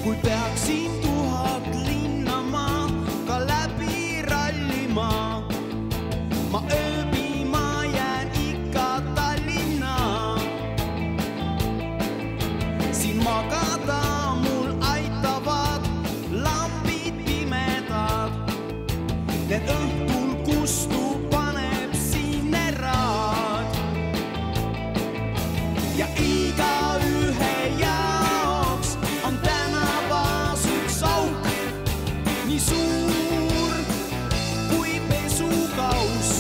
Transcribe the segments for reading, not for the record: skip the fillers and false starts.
kui peaksin 1000 linna ma ka läbi rallima. Ma ööbima jään ikka Tallinna. Siin magada mul aitavad lambid pimedad. Need õhtul kustu paneb siin eraad. Ja igaühe jaoks on tänavas üks auk, nii suur kui pesukaus.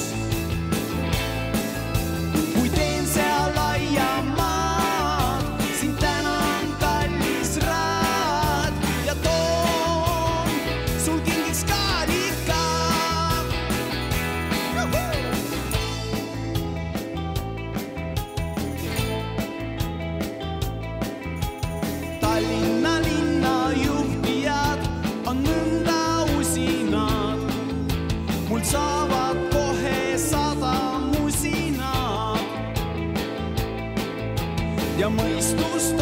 Kui teen seal laia maad, siin tänan kallis raad ja toon sul kingiks kaalika. Tallinna linna juhtijad on nõnda usinad, mul saavad kohe 100 musinad ja mõistust